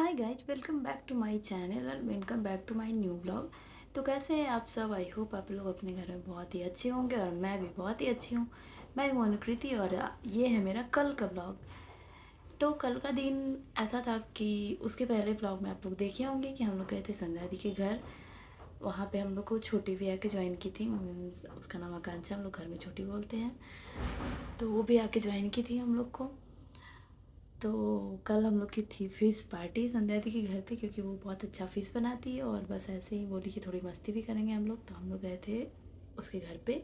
Hi guys, welcome back to my channel और welcome back to my new blog. तो कैसे हैं आप सब? आई होप आप लोग अपने घर में बहुत ही अच्छे होंगे और मैं भी बहुत ही अच्छी हूँ। मैं हूँ अनुकृति और ये है मेरा कल का ब्लॉग। तो कल का दिन ऐसा था कि उसके पहले ब्लॉग में आप लोग देखे होंगे कि हम लोग गए थे संध्या दी के घर। वहाँ पे हम लोग को छोटी भी आके ज्वाइन की थी, मीन्स उसका नाम आकांक्षा, हम लोग घर में छोटी बोलते हैं। तो वो भी आके ज्वाइन की थी हम लोग को। तो कल हम लोग की थी फ़िश पार्टी संध्या दी के घर पे, क्योंकि वो बहुत अच्छा फ़िश बनाती है और बस ऐसे ही बोली कि थोड़ी मस्ती भी करेंगे हम लोग, तो हम लोग गए थे उसके घर पे।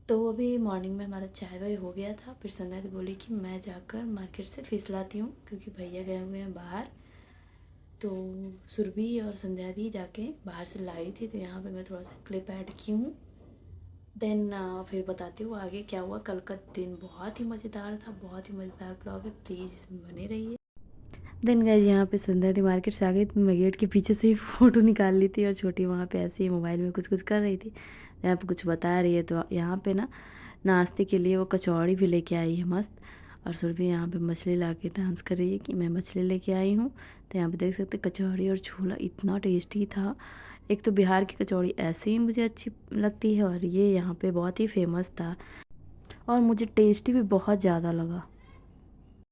तो अभी मॉर्निंग में हमारा चाय वाय हो गया था, फिर संध्या दी बोली कि मैं जाकर मार्केट से फ़िश लाती हूँ क्योंकि भैया गए हुए हैं बाहर। तो सुरभि और संध्या दी जाके बाहर से लाई थी, तो यहाँ पे मैं थोड़ा सा क्लिप ऐड की हूँ। देन फिर बताती हूँ आगे क्या हुआ। कल का दिन बहुत ही मज़ेदार था, बहुत ही मज़ेदार ब्लॉग है, प्लीज़ बने रहिए। देन गाइज यहाँ पे संध्या दी मार्केट से आ गई, तो मैं गेट के पीछे से ही फ़ोटो निकाल ली थी और छोटी वहाँ पे ऐसे ही मोबाइल में कुछ कुछ कर रही थी। यहाँ पे कुछ बता रही है, तो यहाँ पे ना नाश्ते के लिए वो कचौड़ी भी लेके आई है मस्त। और सुरभि यहाँ पे मछली ला के डांस कर रही है कि मैं मछली लेके आई हूँ। तो यहाँ पे देख सकते कचौड़ी और छोला इतना टेस्टी था। एक तो बिहार की कचौड़ी ऐसे ही मुझे अच्छी लगती है और ये यहाँ पे बहुत ही फेमस था और मुझे टेस्टी भी बहुत ज़्यादा लगा।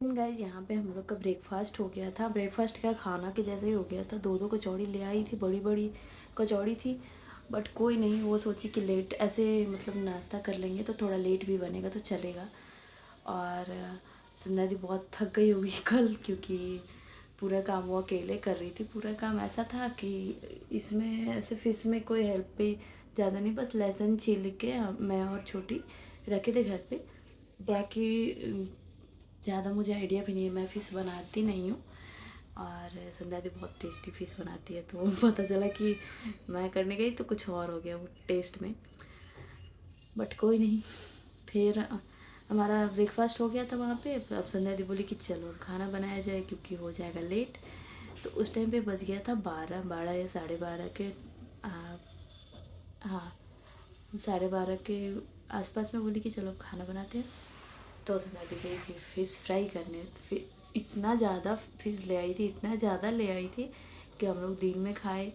गाइज यहाँ पे हम लोग का ब्रेकफास्ट हो गया था। ब्रेकफास्ट क्या, खाना के जैसे ही हो गया था। दो दो कचौड़ी ले आई थी, बड़ी बड़ी कचौड़ी थी। बट कोई नहीं, वो सोची कि लेट ऐसे मतलब नाश्ता कर लेंगे तो थोड़ा लेट भी बनेगा तो चलेगा। और संध्या दी बहुत थक गई होगी कल, क्योंकि पूरा काम वो अकेले कर रही थी। पूरा काम ऐसा था कि इसमें ऐसे फिश में कोई हेल्प भी ज़्यादा नहीं, बस लहसुन छील के मैं और छोटी रखे थे घर पे। बाकी ज़्यादा मुझे आइडिया भी नहीं है, मैं फ़िश बनाती नहीं हूँ। और संध्या दी बहुत टेस्टी फ़िश बनाती है, तो पता चला कि मैं करने गई तो कुछ और हो गया वो टेस्ट में। बट कोई नहीं, फिर हमारा ब्रेकफास्ट हो गया था वहाँ पे। अब संध्या दी बोली कि चलो खाना बनाया जाए क्योंकि हो जाएगा लेट। तो उस टाइम पे बज गया था 12 या 12:30 के हाँ, 12:30 के आसपास में। बोली कि चलो खाना बनाते हैं। तो संध्या दी गई थी फ़िश फ्राई करने। फिर इतना ज़्यादा फ़िश ले आई थी, इतना ज़्यादा ले आई थी कि हम लोग दिन में खाए,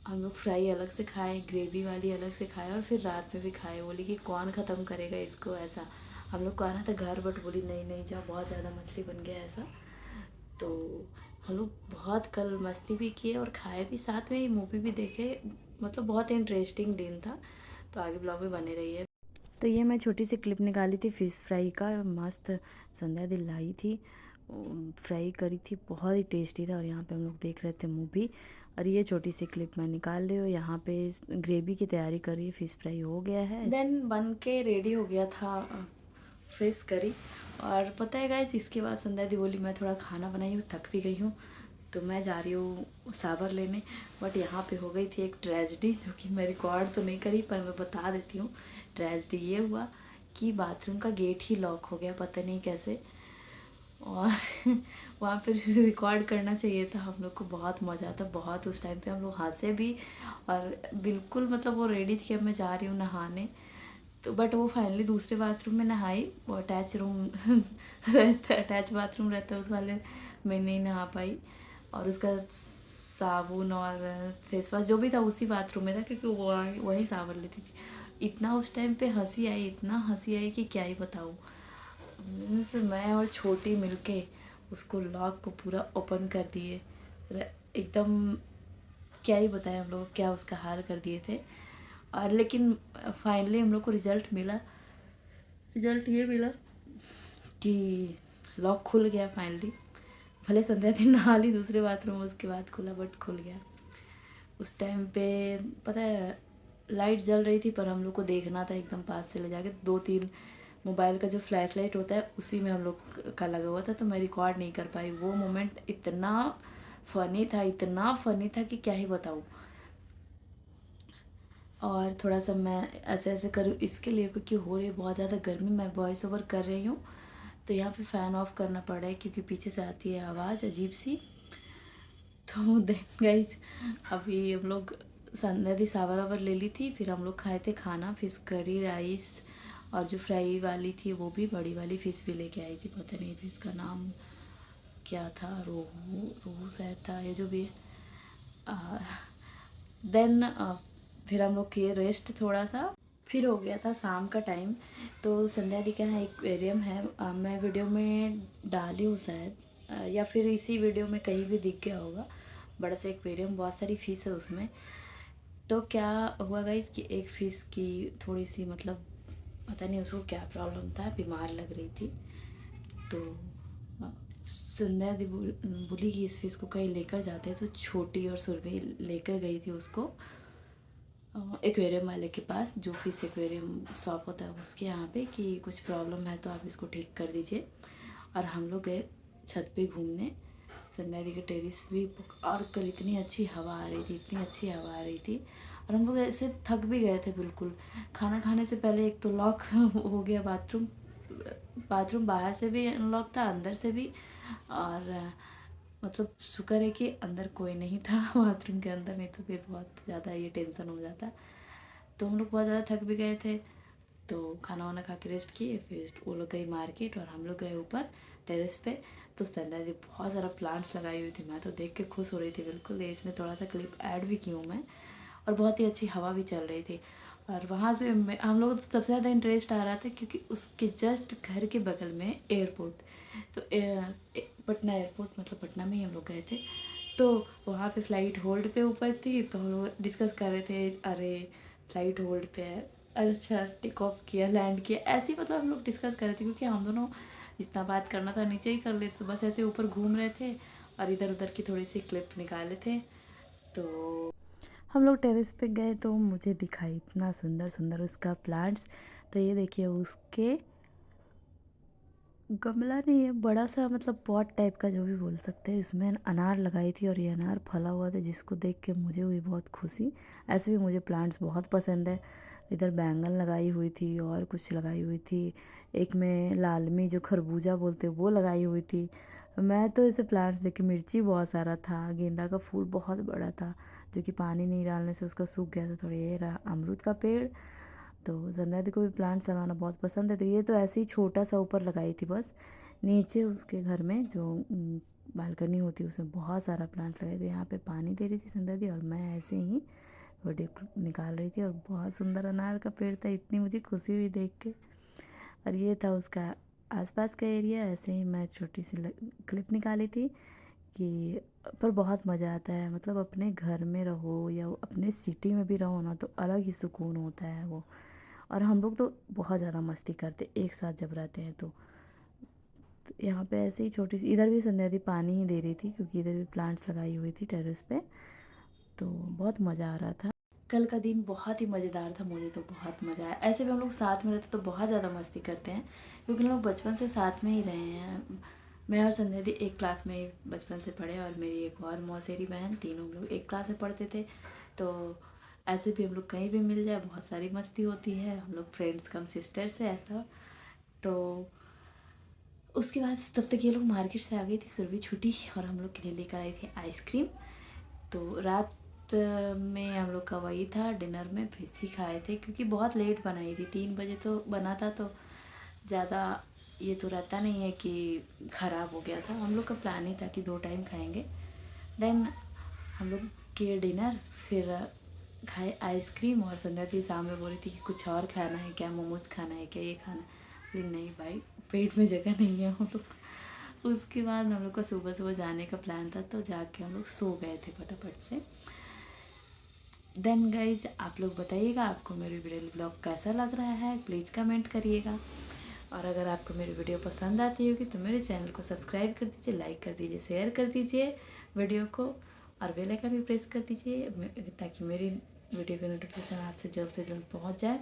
हम लोग फ्राई अलग से खाए, ग्रेवी वाली अलग से खाए और फिर रात में भी खाए। बोली कि कौन ख़त्म करेगा इसको, ऐसा हम लोग को आना था घर, बट बोली नहीं नहीं जाओ, बहुत ज़्यादा मछली बन गया ऐसा। तो हम लोग बहुत कल मस्ती भी किए और खाए भी, साथ में ही मूवी भी देखे। मतलब बहुत इंटरेस्टिंग दिन था। तो आगे ब्लॉग में बने रहिए। तो ये मैं छोटी सी क्लिप निकाली थी फ़िश फ्राई का, मस्त संध्या दी लाई थी, फ्राई करी थी, बहुत ही टेस्टी था। और यहाँ पे हम लोग देख रहे थे मूवी। और ये छोटी सी क्लिप मैं निकाल रही हूँ। यहाँ पे ग्रेवी की तैयारी करी, फ़िश फ्राई हो गया है, देन बन के रेडी हो गया था फिश करी। और पता है गाइस, इसके बाद संध्या दी बोली मैं थोड़ा खाना बनाई हूँ, थक भी गई हूँ, तो मैं जा रही हूँ सावर लेने। बट यहाँ पे हो गई थी एक ट्रेजिडी, जो कि मैं रिकॉर्ड तो नहीं करी पर मैं बता देती हूँ। ट्रेजिडी ये हुआ कि बाथरूम का गेट ही लॉक हो गया, पता नहीं कैसे। और वहाँ पर रिकॉर्ड करना चाहिए था। हम लोग को बहुत मज़ा आता, बहुत उस टाइम पे हम लोग हंसे भी। और बिल्कुल मतलब वो रेडी थी कि अब मैं जा रही हूँ नहाने। तो बट वो फाइनली दूसरे बाथरूम में नहाई, वो अटैच रूम रहता है, अटैच बाथरूम रहता है उस वाले में नहीं नहा पाई। और उसका साबुन और फेस वॉश जो भी था उसी बाथरूम में था, क्योंकि वो वही साबुन लेती थी। इतना उस टाइम पे हंसी आई, इतना हंसी आई कि क्या ही बताऊँ। मीन्स मैं और छोटी मिलके उसको लॉक को पूरा ओपन कर दिए, एकदम क्या ही बताएं हम लोग क्या उसका हाल कर दिए थे। और लेकिन फाइनली हम लोग को रिज़ल्ट मिला। रिज़ल्ट ये मिला कि लॉक खुल गया फाइनली। भले संध्या दिन नहा ली दूसरे बाथरूम में, उसके बाद खुला, बट खुल गया। उस टाइम पे पता है लाइट जल रही थी, पर हम लोग को देखना था एकदम पास से ले जाके। 2-3 मोबाइल का जो फ्लैश लाइट होता है उसी में हम लोग का लगा हुआ था, तो मैं रिकॉर्ड नहीं कर पाई। वो मोमेंट इतना फ़नी था, इतना फ़नी था कि क्या ही बताऊँ। और थोड़ा सा मैं ऐसे ऐसे करूँ इसके लिए, क्योंकि हो रही है बहुत ज़्यादा गर्मी, मैं वॉइस ओवर कर रही हूँ तो यहाँ पे फ़ैन ऑफ करना पड़ रहा है क्योंकि पीछे से आती है आवाज़ अजीब सी। तो देन गाइज अभी हम लोग संध्या दी सावर वावर ले ली थी, फिर हम लोग खाए थे खाना, फिश करी, राइस। और जो फ्राई वाली थी वो भी बड़ी वाली फ़िश भी लेके आई थी, पता नहीं फिश का नाम क्या था, रोहू रोहू शायद था, ये जो भी है। देन फिर हम लोग किए रेस्ट थोड़ा सा, फिर हो गया था शाम का टाइम। तो संध्या दी का यहाँ एक्वेरियम है, मैं वीडियो में डाली हूँ शायद, या फिर इसी वीडियो में कहीं भी दिख गया होगा। बड़ा सा एक्वेरियम, बहुत सारी फ़िश है उसमें। तो क्या हुआ गाइस कि एक फ़िश की थोड़ी सी मतलब पता नहीं उसको क्या प्रॉब्लम था, बीमार लग रही थी। तो अ, संध्या दी बोली कि इस फ़िश को कहीं लेकर जाते हैं। तो छोटी और सुरभि लेकर गई थी उसको एक्वेरियम वाले के पास, जो फिश एक्वेरियम शॉप होता है उसके यहाँ पे, कि कुछ प्रॉब्लम है तो आप इसको ठीक कर दीजिए। और हम लोग गए छत पे घूमने, संध्या दी के टेरिस भी। और कल इतनी अच्छी हवा आ रही थी, इतनी अच्छी हवा आ रही थी। और हम लोग ऐसे थक भी गए थे बिल्कुल। खाना खाने से पहले एक तो लॉक हो गया बाथरूम, बाथरूम बाहर से भी अनलॉक था, अंदर से भी। और मतलब शुक्र है कि अंदर कोई नहीं था बाथरूम के अंदर, नहीं तो फिर बहुत ज़्यादा ये टेंशन हो जाता। तो हम लोग बहुत ज़्यादा थक भी गए थे। तो खाना वाना खा के रेस्ट किए, फिर वो लोग गई मार्केट और हम लोग गए ऊपर टेरेस पे। तो संध्या दी बहुत सारा प्लांट्स लगाई हुई थी, मैं तो देख के खुश हो रही थी बिल्कुल। इसमें थोड़ा सा क्लिप ऐड भी की हूँ मैं। और बहुत ही अच्छी हवा भी चल रही थी। और वहाँ से हम लोग को तो सबसे ज़्यादा इंटरेस्ट आ रहा था क्योंकि उसके जस्ट घर के बगल में एयरपोर्ट। तो पटना एयरपोर्ट, मतलब पटना में ही हम लोग गए थे। तो वहाँ पे फ़्लाइट होल्ड पे ऊपर थी, तो हम लोग डिस्कस कर रहे थे, अरे फ़्लाइट होल्ड पे है, अच्छा टेक ऑफ किया, लैंड किया, ऐसे ही मतलब हम लोग डिस्कस कर रहे थे। क्योंकि हम दोनों जितना बात करना था नीचे ही कर लेते, तो बस ऐसे ऊपर घूम रहे थे और इधर उधर की थोड़ी सी क्लिप निकाले थे। तो हम लोग टेरेस पे गए तो मुझे दिखाई इतना सुंदर सुंदर उसका प्लांट्स। तो ये देखिए उसके गमला नहीं है, बड़ा सा मतलब पॉट टाइप का जो भी बोल सकते हैं, इसमें अनार लगाई थी और ये अनार फला हुआ था, जिसको देख के मुझे हुई बहुत खुशी। ऐसे भी मुझे प्लांट्स बहुत पसंद है। इधर बैंगन लगाई हुई थी और कुछ लगाई हुई थी, एक में लालमी जो खरबूजा बोलते हैं वो लगाई हुई थी। मैं तो ऐसे प्लांट्स देख के, मिर्ची बहुत सारा था, गेंदा का फूल बहुत बड़ा था जो कि पानी नहीं डालने से उसका सूख गया था थोड़ा। ये रहा अमरूद का पेड़। तो संध्या दी को भी प्लांट्स लगाना बहुत पसंद है। तो ये तो ऐसे ही छोटा सा ऊपर लगाई थी बस। नीचे उसके घर में जो बालकनी होती है उसमें बहुत सारा प्लांट लगाए थे। यहाँ पे पानी दे रही थी संध्या दी और मैं ऐसे ही वीडियो निकाल रही थी। और बहुत सुंदर अनार का पेड़ था, इतनी मुझे खुशी हुई देख के। और ये था उसका आसपास का एरिया। ऐसे ही मैं छोटी सी क्लिप निकाली थी कि पर बहुत मज़ा आता है, मतलब अपने घर में रहो या अपने सिटी में भी रहो ना, तो अलग ही सुकून होता है वो। और हम लोग तो बहुत ज़्यादा मस्ती करते एक साथ जब रहते हैं। तो यहाँ पे ऐसे ही छोटी सी, इधर भी संध्या दी पानी ही दे रही थी क्योंकि इधर भी प्लांट्स लगाई हुई थी टेरेस पे। तो बहुत मज़ा आ रहा था। कल का दिन बहुत ही मज़ेदार था, मुझे तो बहुत मज़ा आया। ऐसे भी हम लोग साथ में रहते तो बहुत ज़्यादा मस्ती करते हैं क्योंकि हम लोग बचपन से साथ में ही रहे हैं। मैं और संध्या दी एक क्लास में ही बचपन से पढ़े, और मेरी एक और मौसेरी बहन, तीनों हम लोग एक क्लास में पढ़ते थे। तो ऐसे भी हम लोग कहीं भी मिल जाए बहुत सारी मस्ती होती है, हम लोग फ्रेंड्स कम सिस्टर्स है ऐसा। तो उसके बाद तब तक ये लोग मार्केट से आ गई थी, सुरभि छुट्टी, और हम लोग के लिए लेकर आई थी आइसक्रीम। तो रात में हम लोग का वही था, डिनर में फिश ही खाए थे क्योंकि बहुत लेट बनाई थी, 3 बजे तो बना था। तो ज़्यादा ये तो रहता नहीं है कि ख़राब हो गया था। हम लोग का प्लान ही था कि 2 टाइम खाएंगे। देन हम लोग किए डिनर, फिर खाए आइसक्रीम। और संध्या थी शाम में बोल रही थी कि कुछ और खाना है क्या, मोमोज खाना है क्या, ये खाना है। लेकिन नहीं भाई, पेट में जगह नहीं है हम लोग। उसके बाद हम लोग का सुबह सुबह जाने का प्लान था, तो जाके हम लोग सो गए थे फटाफट से। देन गाइज आप लोग बताइएगा आपको मेरी वीडियो ब्लॉग कैसा लग रहा है, प्लीज़ कमेंट करिएगा। और अगर आपको मेरी वीडियो पसंद आती होगी तो मेरे चैनल को सब्सक्राइब कर दीजिए, लाइक कर दीजिए, शेयर कर दीजिए वीडियो को, और बेल आइकन भी प्रेस कर दीजिए ताकि मेरी वीडियो की नोटिफिकेशन आपसे जल्द से जल्द पहुंच जाए।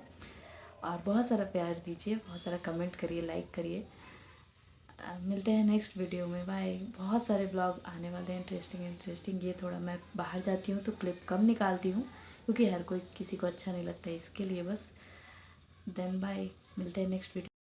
और बहुत सारा प्यार दीजिए, बहुत सारा कमेंट करिए, लाइक करिए। मिलते हैं नेक्स्ट वीडियो में, बाय। बहुत सारे ब्लॉग आने वाले हैं इंटरेस्टिंग इंटरेस्टिंग। ये थोड़ा मैं बाहर जाती हूँ तो क्लिप कम निकालती हूँ क्योंकि हर कोई किसी को अच्छा नहीं लगता है, इसके लिए बस। देन बाय, मिलते हैं नेक्स्ट वीडियो।